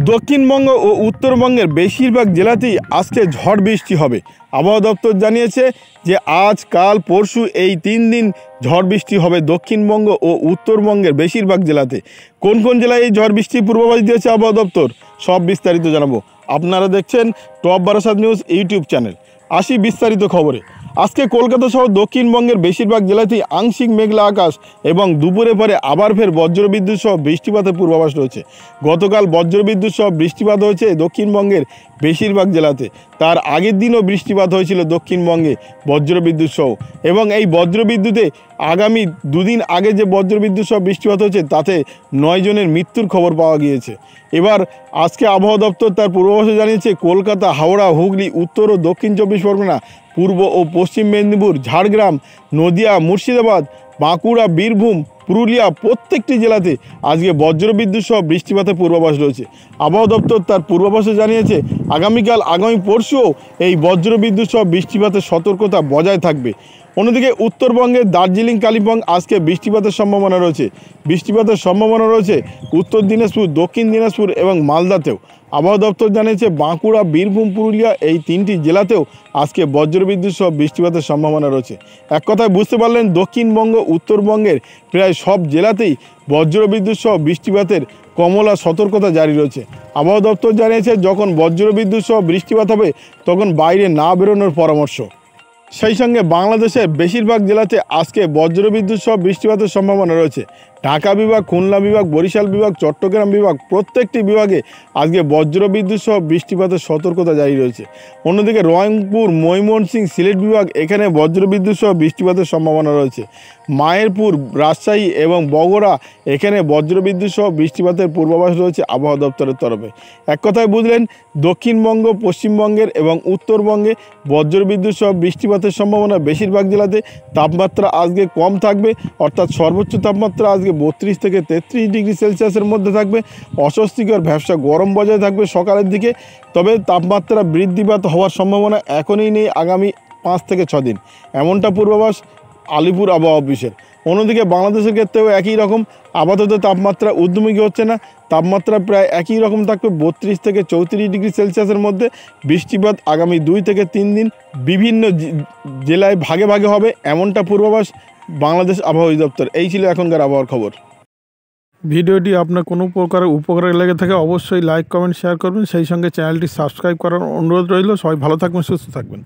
দক্ষিণবঙ্গ ও উত্তরবঙ্গের বেশিরভাগ জেলাতেই আজকে ঝড় বৃষ্টি হবে। আবহাওয়া দপ্তর জানিয়েছে যে আজ কাল পরশু এই 3 দিন ঝড় বৃষ্টি হবে দক্ষিণবঙ্গ ও উত্তরবঙ্গের বেশিরভাগ জেলাতে। কোন কোন জেলায় এই ঝড় বৃষ্টির পূর্বাভাস দিয়েছে আবহাওয়া দপ্তর, সব বিস্তারিত জানাবো। আপনারা দেখছেন top Barasat news YouTube channel. আসি বিস্তারিত খবরে। আজকে কলকাতা সহ দক্ষিণবঙ্গের বেশিরভাগ জেলাতেই আংশিক মেঘলা আকাশ এবং দুপুরে পরে আবার ফের বজ্রবিদ্যুৎ সহ বৃষ্টিপাতের পূর্বাভাস রয়েছে। গতকাল বজ্রবিদ্যুৎ সহ বৃষ্টিপাত হয়েছে দক্ষিণবঙ্গের বেশিরভাগ জেলাতে। তার আগের দিনও বৃষ্টিপাত হয়েছিল দক্ষিণবঙ্গে বজ্রবিদ্যুৎ সহ, এবং এই বজ্রবিদ্যুতে আগামী দুদিন আগে যে বজ্রবিদ্যুৎ সহ বৃষ্টিপাত হয়েছে তাতে 9 জনের মৃত্যুর খবর পাওয়া গিয়েছে। এবার আজকে আবহাওয়া দপ্তর তার পূর্বাভাসে জানিয়েছে কলকাতা, হাওড়া, হুগলি, উত্তর ও দক্ষিণ 24 পরগনা, পূর্ব ও পশ্চিম মেদিনীপুর, ঝাড়গ্রাম, নদিয়া, মুর্শিদাবাদ, বাঁকুড়া, বীরভূম, পুরুলিয়া প্রত্যেকটি জেলাতে আজকে বজ্রবিদ্যুৎ সহ বৃষ্টিপাতের পূর্বাভাস রয়েছে। আবহাওয়া দপ্তর তার পূর্বাভাসে জানিয়েছে আগামীকাল, আগামী পরশুও এই বজ্রবিদ্যুৎ সহ বৃষ্টিপাতের সতর্কতা বজায় থাকবে। অন্যদিকে উত্তরবঙ্গের দার্জিলিং, কালিম্পং আজকে বৃষ্টিপাতের সম্ভাবনা রয়েছে। বৃষ্টিপাতের সম্ভাবনা রয়েছে উত্তর দিনাজপুর, দক্ষিণ দিনাজপুর এবং মালদাতেও। আবহাওয়া দপ্তর জানিয়েছে বাঁকুড়া, বীরভূম, পুরুলিয়া এই 3টি জেলাতেও আজকে বজ্রবিদ্যুৎ সহ বৃষ্টিপাতের সম্ভাবনা রয়েছে। এক কথায় বুঝতে পারলেন দক্ষিণবঙ্গ, উত্তরবঙ্গের প্রায় সব জেলাতেই বজ্রবিদ্যুৎ সহ বৃষ্টিপাতের কমলা সতর্কতা জারি রয়েছে। আবহাওয়া দপ্তর জানিয়েছে যখন বজ্রবিদ্যুৎ সহ বৃষ্টিপাত হবে তখন বাইরে না বেরোনোর পরামর্শ। সেই সঙ্গে বাংলাদেশের বেশিরভাগ জেলাতে আজকে বজ্রবিদ্যুৎ সহ বৃষ্টিপাতের সম্ভাবনা রয়েছে। ঢাকা বিভাগ, খুলনা বিভাগ, বরিশাল বিভাগ, চট্টগ্রাম বিভাগ প্রত্যেকটি বিভাগে আজকে বজ্রবিদ্যুৎ সহ বৃষ্টিপাতের সতর্কতা জারি রয়েছে। অন্যদিকে রংপুর, ময়মনসিংহ, সিলেট বিভাগ এখানে বজ্রবিদ্যুৎ সহ বৃষ্টিপাতের সম্ভাবনা রয়েছে। মায়েরপুর, রাজশাহী এবং বগুড়া এখানে বজ্রবিদ্যুৎ সহ বৃষ্টিপাতের পূর্বাভাস রয়েছে আবহাওয়া দপ্তরের তরফে। এক কথায় বুঝলেন দক্ষিণবঙ্গ, পশ্চিমবঙ্গের এবং উত্তরবঙ্গে বজ্রবিদ্যুৎ সহ বৃষ্টিপাতের সম্ভাবনা বেশিরভাগ জেলাতে। তাপমাত্রা আজকে কম থাকবে, অর্থাৎ সর্বোচ্চ তাপমাত্রা আজকে 32 থেকে 33 ডিগ্রি সেলসিয়াসের মধ্যে থাকবে। অস্বস্তিকর ভ্যাপসা গরম বজায় থাকবে সকালের দিকে। তবে তাপমাত্রা বৃদ্ধিপাত হওয়ার সম্ভাবনা এখনই নেই আগামী 5 থেকে 6 দিন, এমনটা পূর্বাভাস আলিপুর আবহাওয়া অফিসের। অন্যদিকে বাংলাদেশের ক্ষেত্রেও একই রকম। আপাতত তাপমাত্রা ঊর্ধ্বমুখী হচ্ছে না, তাপমাত্রা প্রায় একই রকম থাকবে 32 থেকে 34 ডিগ্রি সেলসিয়াসের মধ্যে। বৃষ্টিপাত আগামী 2 থেকে 3 দিন বিভিন্ন জেলায় ভাগে ভাগে হবে, এমনটা পূর্বাভাস বাংলাদেশ আবহাওয়া অধিদপ্তর। এই ছিল এখনকার আবহাওয়ার খবর। ভিডিওটি আপনার কোনো প্রকার উপকারে লেগে থাকে অবশ্যই লাইক, কমেন্ট, শেয়ার করবেন। সেই সঙ্গে চ্যানেলটি সাবস্ক্রাইব করার অনুরোধ রইল। সবাই ভালো থাকবেন, সুস্থ থাকবেন।